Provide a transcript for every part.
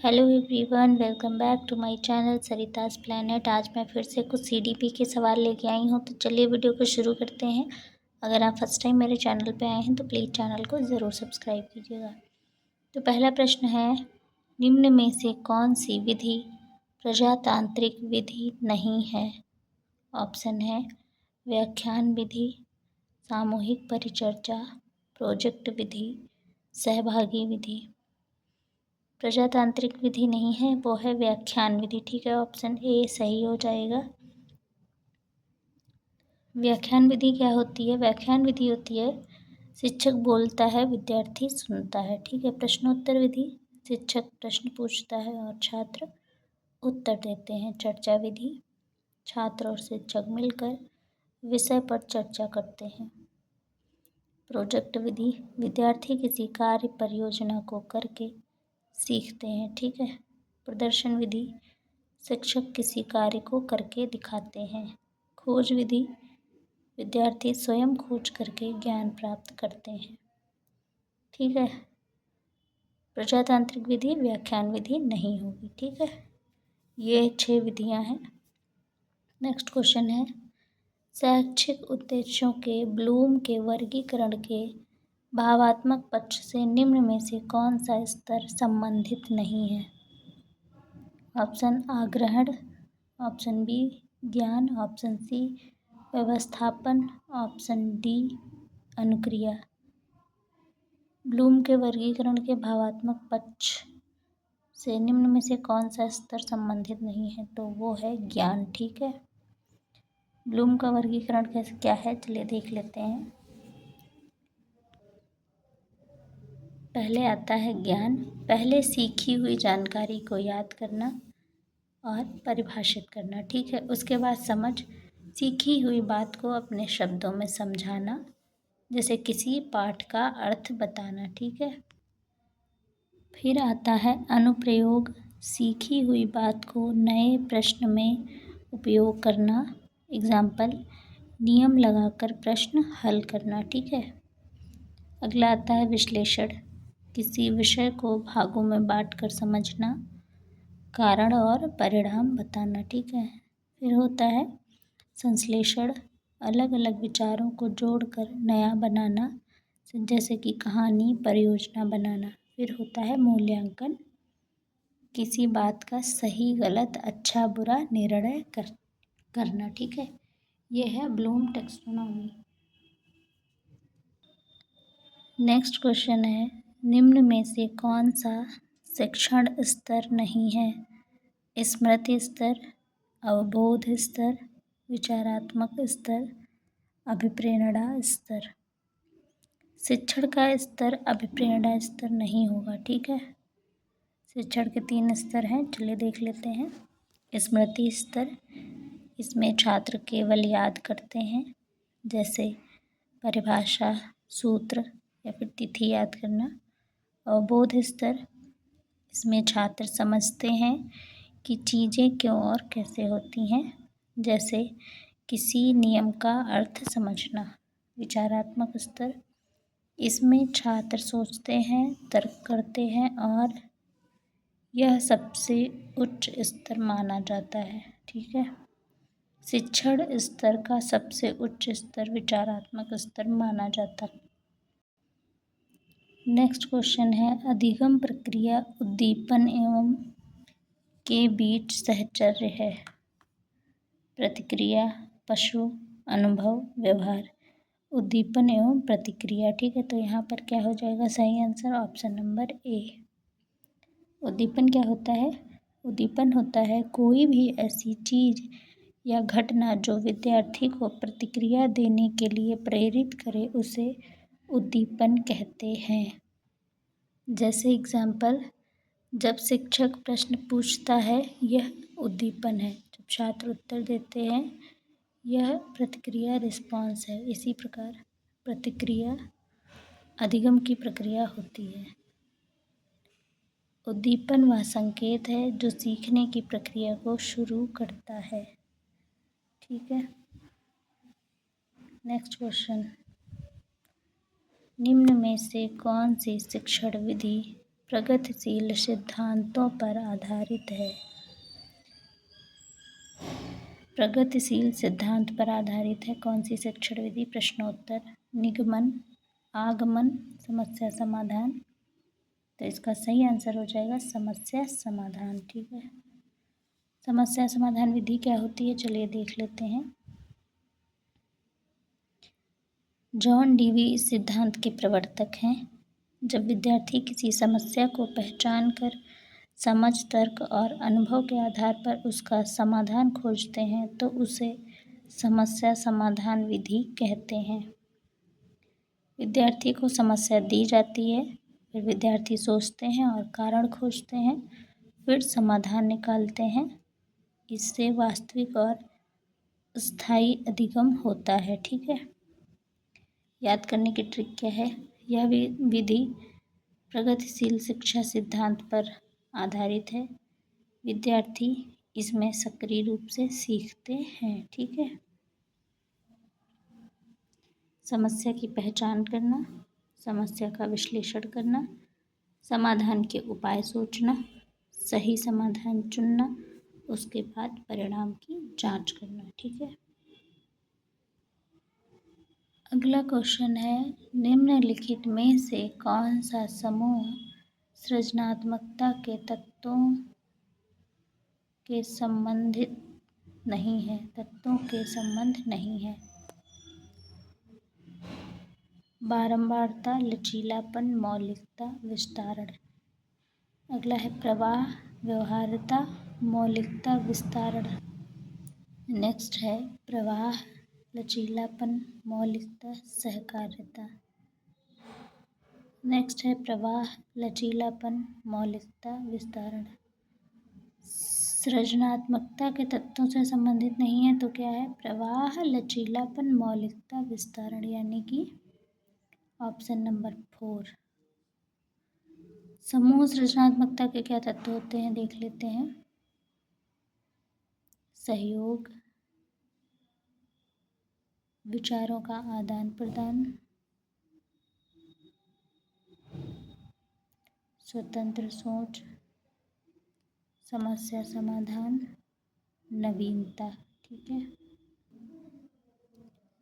Hello everyone, welcome back to my channel Sarita's planet. आज मैं फिर से कुछ सीडीपी के सवाल लेके आई हूँ, तो चलिए वीडियो को शुरू करते हैं। अगर आप फर्स्ट टाइम मेरे चैनल पे आए हैं तो प्लीज़ चैनल को ज़रूर सब्सक्राइब कीजिएगा। तो पहला प्रश्न है, निम्न में से कौन सी विधि प्रजातांत्रिक विधि नहीं है? ऑप्शन है व्याख्यान विधि, सामूहिक परिचर्चा, प्रोजेक्ट विधि, सहभागी विधि। प्रजातांत्रिक विधि नहीं है, वो है व्याख्यान विधि। ठीक है, ऑप्शन ए सही हो जाएगा। व्याख्यान विधि क्या होती है? व्याख्यान विधि होती है शिक्षक बोलता है, विद्यार्थी सुनता है। ठीक है। प्रश्नोत्तर विधि, शिक्षक प्रश्न पूछता है और छात्र उत्तर देते हैं। चर्चा विधि, छात्र और शिक्षक मिलकर विषय पर चर्चा करते हैं। प्रोजेक्ट विधि, विद्यार्थी किसी कार्य परियोजना को करके सीखते हैं। ठीक है। प्रदर्शन विधि, शिक्षक किसी कार्य को करके दिखाते हैं। खोज विधि, विद्यार्थी स्वयं खोज करके ज्ञान प्राप्त करते हैं। ठीक है। प्रजातांत्रिक विधि व्याख्यान विधि नहीं होगी। ठीक है, ये 6 विधियां हैं। नेक्स्ट क्वेश्चन है, शैक्षिक उद्देश्यों के ब्लूम के वर्गीकरण के भावात्मक पक्ष से निम्न में से कौन सा स्तर संबंधित नहीं है? ऑप्शन आग्रहण, ऑप्शन बी ज्ञान, ऑप्शन सी व्यवस्थापन, ऑप्शन डी अनुक्रिया। ब्लूम के वर्गीकरण के भावात्मक पक्ष से निम्न में से कौन सा स्तर संबंधित नहीं है? तो वो है ज्ञान। ठीक है। ब्लूम का वर्गीकरण कैसे क्या है, चलिए देख लेते हैं। पहले आता है ज्ञान। पहले सीखी हुई जानकारी को याद करना और परिभाषित करना। ठीक है। उसके बाद समझ, सीखी हुई बात को अपने शब्दों में समझाना, जैसे किसी पाठ का अर्थ बताना। ठीक है। फिर आता है अनुप्रयोग, सीखी हुई बात को नए प्रश्न में उपयोग करना। एग्जाम्पल, नियम लगाकर प्रश्न हल करना। ठीक है। अगला आता है विश्लेषण, किसी विषय को भागों में बांटकर समझना, कारण और परिणाम बताना। ठीक है। फिर होता है संश्लेषण, अलग अलग विचारों को जोड़कर नया बनाना, जैसे कि कहानी परियोजना बनाना। फिर होता है मूल्यांकन, किसी बात का सही गलत अच्छा बुरा निर्णय करना। ठीक है। ये है ब्लूम टैक्सोनॉमी। नेक्स्ट क्वेश्चन है, निम्न में से कौन सा शिक्षण स्तर नहीं है? स्मृति स्तर, अवबोध स्तर, विचारात्मक स्तर, अभिप्रेरणा स्तर। शिक्षण का स्तर अभिप्रेरणा स्तर नहीं होगा। ठीक है। शिक्षण के 3 स्तर हैं, चलिए देख लेते हैं। स्मृति स्तर, इसमें छात्र केवल याद करते हैं, जैसे परिभाषा, सूत्र या फिर तिथि याद करना। अवबोध स्तर, इसमें छात्र समझते हैं कि चीज़ें क्यों और कैसे होती हैं, जैसे किसी नियम का अर्थ समझना। विचारात्मक स्तर, इसमें छात्र सोचते हैं, तर्क करते हैं और यह सबसे उच्च स्तर माना जाता है। ठीक है। शिक्षण स्तर का सबसे उच्च स्तर विचारात्मक स्तर माना जाता है। नेक्स्ट क्वेश्चन है, अधिगम प्रक्रिया उद्दीपन एवं के बीच सहचर्य है। प्रतिक्रिया, पशु, अनुभव, व्यवहार। उद्दीपन एवं प्रतिक्रिया। ठीक है। तो यहाँ पर क्या हो जाएगा सही आंसर? Option number A. उद्दीपन क्या होता है? उद्दीपन होता है कोई भी ऐसी चीज़ या घटना जो विद्यार्थी को प्रतिक्रिया देने के लिए प्रेरित करे, उसे उद्दीपन कहते हैं। जैसे एग्जाम्पल, जब शिक्षक प्रश्न पूछता है, यह उद्दीपन है। जब छात्र उत्तर देते हैं, यह प्रतिक्रिया रिस्पॉन्स है। इसी प्रकार प्रतिक्रिया अधिगम की प्रक्रिया होती है। उद्दीपन वह संकेत है जो सीखने की प्रक्रिया को शुरू करता है। ठीक है। नेक्स्ट क्वेश्चन, निम्न में से कौन सी शिक्षण विधि प्रगतिशील सिद्धांतों पर आधारित है। प्रगतिशील सिद्धांत पर आधारित है कौन सी शिक्षण विधि? प्रश्नोत्तर, निगमन, आगमन, समस्या समाधान। तो इसका सही आंसर हो जाएगा समस्या समाधान। ठीक है, समस्या समाधान विधि क्या होती है चलिए देख लेते हैं। जॉन डीवी इस सिद्धांत के प्रवर्तक हैं। जब विद्यार्थी किसी समस्या को पहचान कर समझ, तर्क और अनुभव के आधार पर उसका समाधान खोजते हैं तो उसे समस्या समाधान विधि कहते हैं। विद्यार्थी को समस्या दी जाती है, फिर विद्यार्थी सोचते हैं और कारण खोजते हैं, फिर समाधान निकालते हैं। इससे वास्तविक और स्थायी अधिगम होता है। ठीक है, याद करने की ट्रिक क्या है? यह विधि प्रगतिशील शिक्षा सिद्धांत पर आधारित है। विद्यार्थी इसमें सक्रिय रूप से सीखते हैं। ठीक है, समस्या की पहचान करना, समस्या का विश्लेषण करना, समाधान के उपाय सोचना, सही समाधान चुनना, उसके बाद परिणाम की जांच करना। ठीक है, अगला क्वेश्चन है, निम्नलिखित में से कौन सा समूह सृजनात्मकता के तत्वों के संबंधित नहीं है? तत्वों के संबंध नहीं है। बारंबारता, लचीलापन, मौलिकता, विस्तारण। अगला है प्रवाह, व्यवहार्यता, मौलिकता, विस्तारण। नेक्स्ट है प्रवाह, लचीलापन, मौलिकता, सहकार्यता। नेक्स्ट है प्रवाह, लचीलापन, मौलिकता, विस्तारण। सृजनात्मकता के तत्वों से संबंधित नहीं है तो क्या है? प्रवाह, लचीलापन, मौलिकता, विस्तारण, यानी कि ऑप्शन नंबर 4। समूह सृजनात्मकता के क्या तत्व होते हैं देख लेते हैं। सहयोग, विचारों का आदान प्रदान, स्वतंत्र सोच, समस्या समाधान, नवीनता। ठीक है,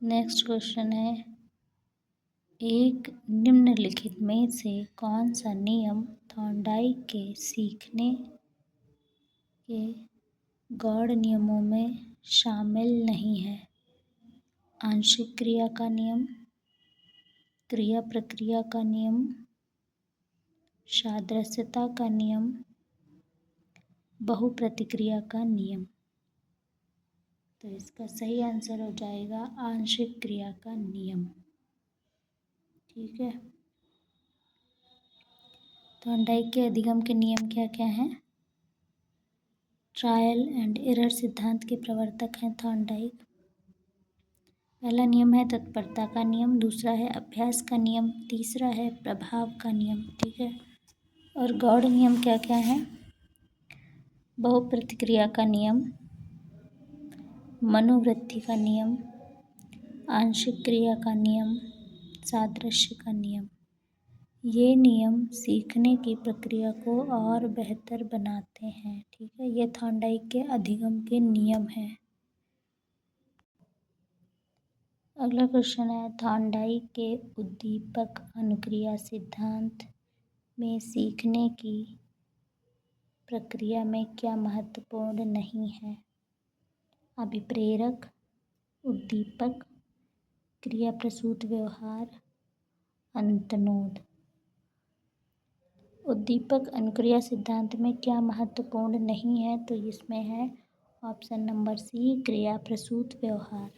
नेक्स्ट क्वेश्चन है, एक निम्नलिखित में से कौन सा नियम थॉर्नडाइक के सीखने के गौड़ नियमों में शामिल नहीं है? आंशिक क्रिया का नियम, क्रिया प्रक्रिया का नियम, सादृश्यता का नियम, बहुप्रतिक्रिया का नियम। तो इसका सही आंसर हो जाएगा आंशिक क्रिया का नियम। ठीक है, थॉर्नडाइक के अधिगम के नियम क्या क्या हैं? ट्रायल एंड एरर सिद्धांत के प्रवर्तक हैं थॉर्नडाइक। पहला नियम है तत्परता का नियम, दूसरा है अभ्यास का नियम, तीसरा है प्रभाव का नियम। ठीक है, और गौड़ नियम क्या क्या है? बहुप्रतिक्रिया का नियम, मनोवृत्ति का नियम, आंशिक क्रिया का नियम, सादृश्य का नियम। ये नियम सीखने की प्रक्रिया को और बेहतर बनाते हैं। ठीक है, ये थॉर्नडाइक के अधिगम के नियम हैं। अगला क्वेश्चन है, थॉर्नडाइक के उद्दीपक अनुक्रिया सिद्धांत में सीखने की प्रक्रिया में क्या महत्वपूर्ण नहीं है? अभिप्रेरक, उद्दीपक, क्रिया प्रसूत व्यवहार, अंतनोद। उद्दीपक अनुक्रिया सिद्धांत में क्या महत्वपूर्ण नहीं है? तो इसमें है ऑप्शन नंबर सी, क्रिया प्रसूत व्यवहार।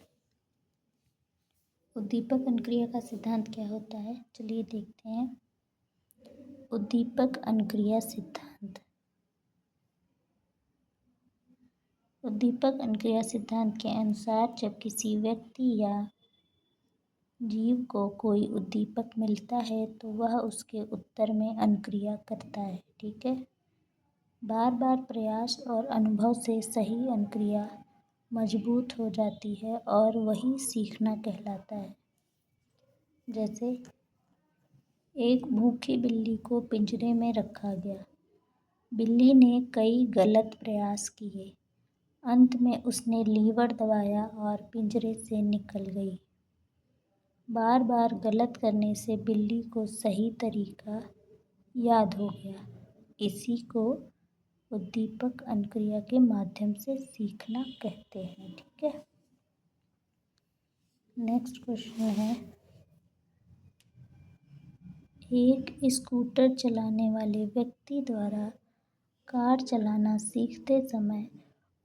उद्दीपक अनुक्रिया का सिद्धांत क्या होता है चलिए देखते हैं। उद्दीपक अनुक्रिया सिद्धांत, उद्दीपक अनुक्रिया सिद्धांत के अनुसार जब किसी व्यक्ति या जीव को कोई उद्दीपक मिलता है तो वह उसके उत्तर में अनुक्रिया करता है। ठीक है, बार बार प्रयास और अनुभव से सही अनुक्रिया मजबूत हो जाती है और वही सीखना कहलाता है। जैसे एक भूखी बिल्ली को पिंजरे में रखा गया। बिल्ली ने कई गलत प्रयास किए। अंत में उसने लीवर दबाया और पिंजरे से निकल गई। बार बार गलत करने से बिल्ली को सही तरीका याद हो गया। इसी को उद्दीपक अनुक्रिया के माध्यम से सीखना कहते हैं। ठीक है। नेक्स्ट क्वेश्चन है, एक स्कूटर चलाने वाले व्यक्ति द्वारा कार चलाना सीखते समय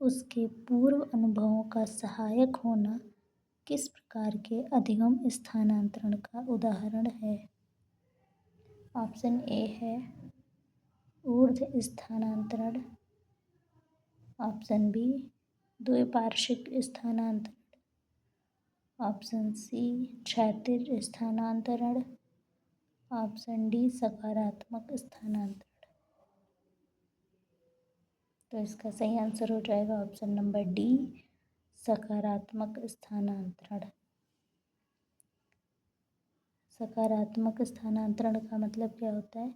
उसके पूर्व अनुभवों का सहायक होना किस प्रकार के अधिगम स्थानांतरण का उदाहरण है? ऑप्शन ए है ऊर्ध्व स्थानांतरण, ऑप्शन बी द्विपार्श्विक स्थानांतरण, ऑप्शन सी क्षैतिज स्थानांतरण, ऑप्शन डी सकारात्मक स्थानांतरण। तो इसका सही आंसर हो जाएगा ऑप्शन नंबर डी, सकारात्मक स्थानांतरण। सकारात्मक स्थानांतरण का मतलब क्या होता है?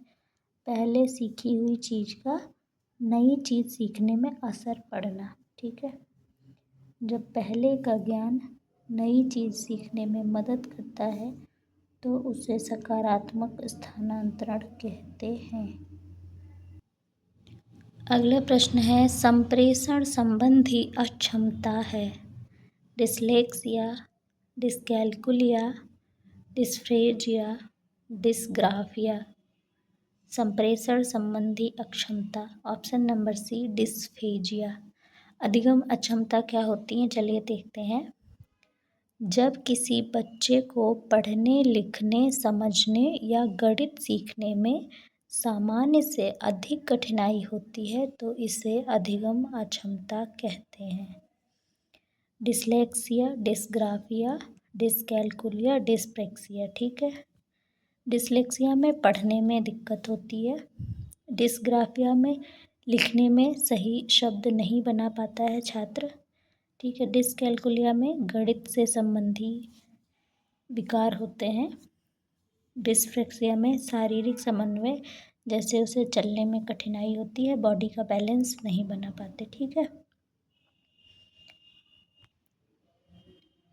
पहले सीखी हुई चीज़ का नई चीज़ सीखने में असर पड़ना। ठीक है। जब पहले का ज्ञान नई चीज़ सीखने में मदद करता है तो उसे सकारात्मक स्थानांतरण कहते हैं। अगला प्रश्न है, संप्रेषण संबंधी अक्षमता है डिसलेक्सिया, डिसकैल्कुलिया, डिस्फ्रेजिया, डिसग्राफिया। संप्रेषण संबंधी अक्षमता, ऑप्शन नंबर सी डिस्फेजिया। अधिगम अक्षमता क्या होती है, चलिए देखते हैं। जब किसी बच्चे को पढ़ने, लिखने, समझने या गणित सीखने में सामान्य से अधिक कठिनाई होती है तो इसे अधिगम अक्षमता कहते हैं। Dyslexia, dysgraphia, dyscalculia, dyspraxia. ठीक है। डिसलेक्सिया में पढ़ने में दिक्कत होती है। डिसग्राफिया में लिखने में सही शब्द नहीं बना पाता है छात्र। ठीक है। डिसकैल्कुलिया में गणित से संबंधी विकार होते हैं। डिस्प्रैक्सिया में शारीरिक समन्वय, जैसे उसे चलने में कठिनाई होती है, बॉडी का बैलेंस नहीं बना पाते। ठीक है।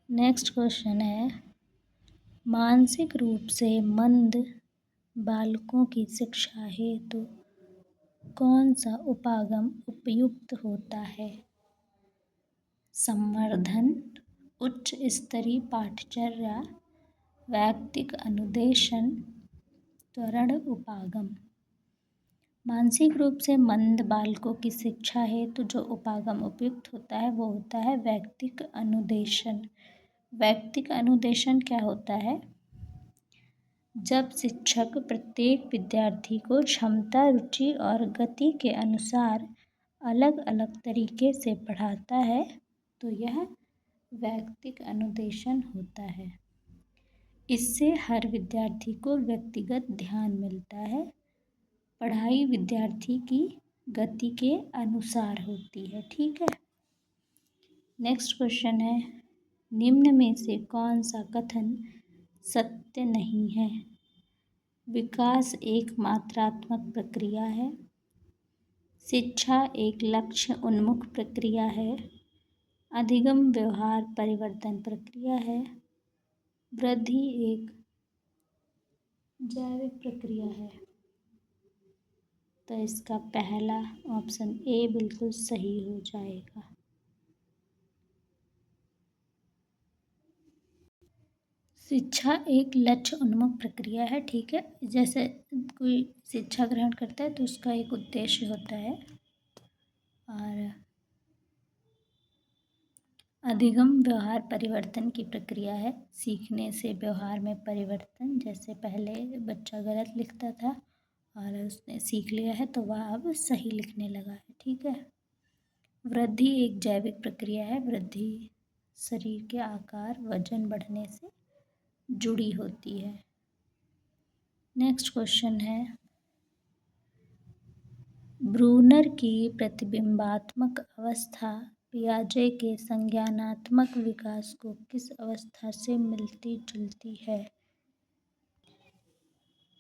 नेक्स्ट क्वेश्चन है, मानसिक रूप से मंद बालकों की शिक्षा हेतु कौन सा उपागम उपयुक्त होता है? संवर्धन, उच्च स्तरीय पाठचर्या, वैयक्तिक अनुदेशन, त्वरण उपागम। मानसिक रूप से मंद बालकों की शिक्षा हेतु जो उपागम उपयुक्त होता है वो होता है वैयक्तिक अनुदेशन। वैयक्तिक अनुदेशन क्या होता है? जब शिक्षक प्रत्येक विद्यार्थी को क्षमता, रुचि और गति के अनुसार अलग अलग तरीके से पढ़ाता है तो यह वैयक्तिक अनुदेशन होता है। इससे हर विद्यार्थी को व्यक्तिगत ध्यान मिलता है। पढ़ाई विद्यार्थी की गति के अनुसार होती है। ठीक है। नेक्स्ट क्वेश्चन है, निम्न में से कौन सा कथन सत्य नहीं है? विकास एक मात्रात्मक प्रक्रिया है, शिक्षा एक लक्ष्य उन्मुख प्रक्रिया है, अधिगम व्यवहार परिवर्तन प्रक्रिया है, वृद्धि एक जैविक प्रक्रिया है। तो इसका पहला ऑप्शन ए बिल्कुल सही हो जाएगा। शिक्षा एक लक्ष्य उन्मुख प्रक्रिया है। ठीक है। जैसे कोई शिक्षा ग्रहण करता है तो उसका एक उद्देश्य होता है। और अधिगम व्यवहार परिवर्तन की प्रक्रिया है, सीखने से व्यवहार में परिवर्तन। जैसे पहले बच्चा गलत लिखता था और उसने सीख लिया है तो वह अब सही लिखने लगा है। ठीक है। वृद्धि एक जैविक प्रक्रिया है, वृद्धि शरीर के आकार, वजन बढ़ने से जुड़ी होती है। नेक्स्ट क्वेश्चन है, ब्रूनर की प्रतिबिंबात्मक अवस्था पियाजे के संज्ञानात्मक विकास को किस अवस्था से मिलती जुलती है?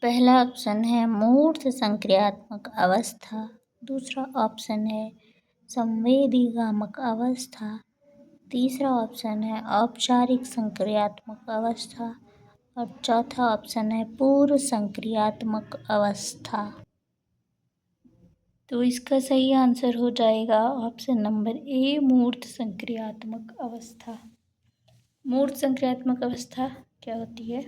पहला ऑप्शन है मूर्त संक्रियात्मक अवस्था, दूसरा ऑप्शन है संवेदीगामक अवस्था, तीसरा ऑप्शन है औपचारिक संक्रियात्मक अवस्था और चौथा ऑप्शन है पूर्व संक्रियात्मक अवस्था। तो इसका सही आंसर हो जाएगा ऑप्शन नंबर ए, मूर्त संक्रियात्मक अवस्था। मूर्त संक्रियात्मक अवस्था क्या होती है?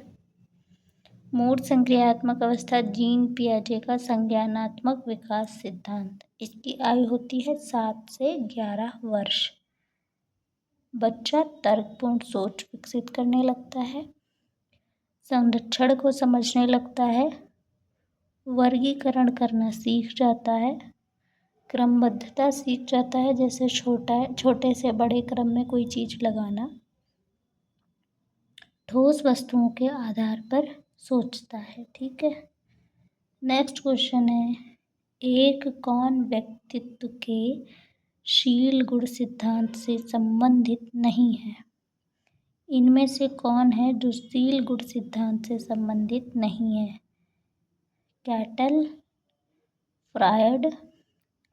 मूर्त संक्रियात्मक अवस्था जीन पियाजे का संज्ञानात्मक विकास सिद्धांत। इसकी आयु होती है 7 से 11 वर्ष। बच्चा तर्कपूर्ण सोच विकसित करने लगता है, संरक्षण को समझने लगता है, वर्गीकरण करना सीख जाता है, क्रमबद्धता सीख जाता है, जैसे छोटे से बड़े क्रम में कोई चीज़ लगाना, ठोस वस्तुओं के आधार पर सोचता है। ठीक है। नेक्स्ट क्वेश्चन है, एक कौन व्यक्तित्व के शील गुण सिद्धांत से संबंधित नहीं है? इनमें से कौन है जो शील गुण सिद्धांत से संबंधित नहीं है? Cattell, Freud,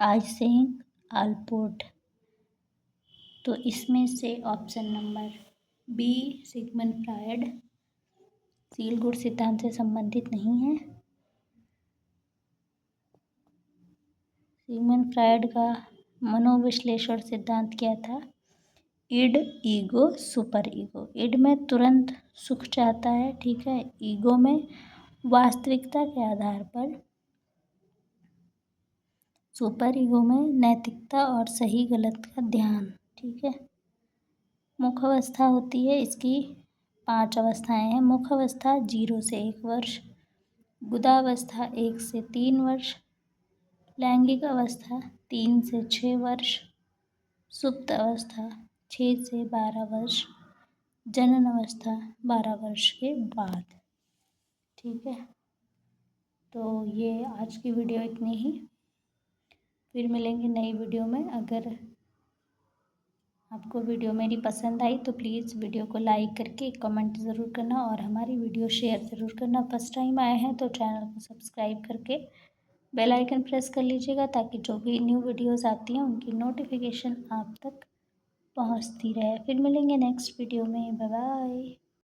Eysenck, Allport. तो इसमें से option number B, Sigmund Freud शील गुण सिद्धांत से संबंधित नहीं है। सिगमंड फ्रायड का मनोविश्लेषण सिद्धांत क्या था? Id, ego, super ego. इड में तुरंत सुख चाहता है, ठीक है। ईगो में वास्तविकता के आधार पर, सुपर ईगो में नैतिकता और सही गलत का ध्यान, ठीक है। मुख अवस्था होती है, इसकी 5 अवस्थाएं हैं। मुख अवस्था 0 से 1 वर्ष, गुदावस्था 1 से 3 वर्ष, लैंगिक अवस्था 3 से 6 वर्ष, सुप्त अवस्था 6 से 12 वर्ष, जनन अवस्था 12 वर्ष के बाद। ठीक है। तो ये आज की वीडियो इतनी ही। फिर मिलेंगे नई वीडियो में। अगर आपको वीडियो मेरी पसंद आई तो प्लीज़ वीडियो को लाइक करके कमेंट ज़रूर करना और हमारी वीडियो शेयर ज़रूर करना। फर्स्ट टाइम आए हैं तो चैनल को सब्सक्राइब करके बेल आइकन प्रेस कर लीजिएगा ताकि जो भी न्यू वीडियोस आती हैं उनकी नोटिफिकेशन आप तक पहुंचती रहे। फिर मिलेंगे नेक्स्ट वीडियो में। Bye bye.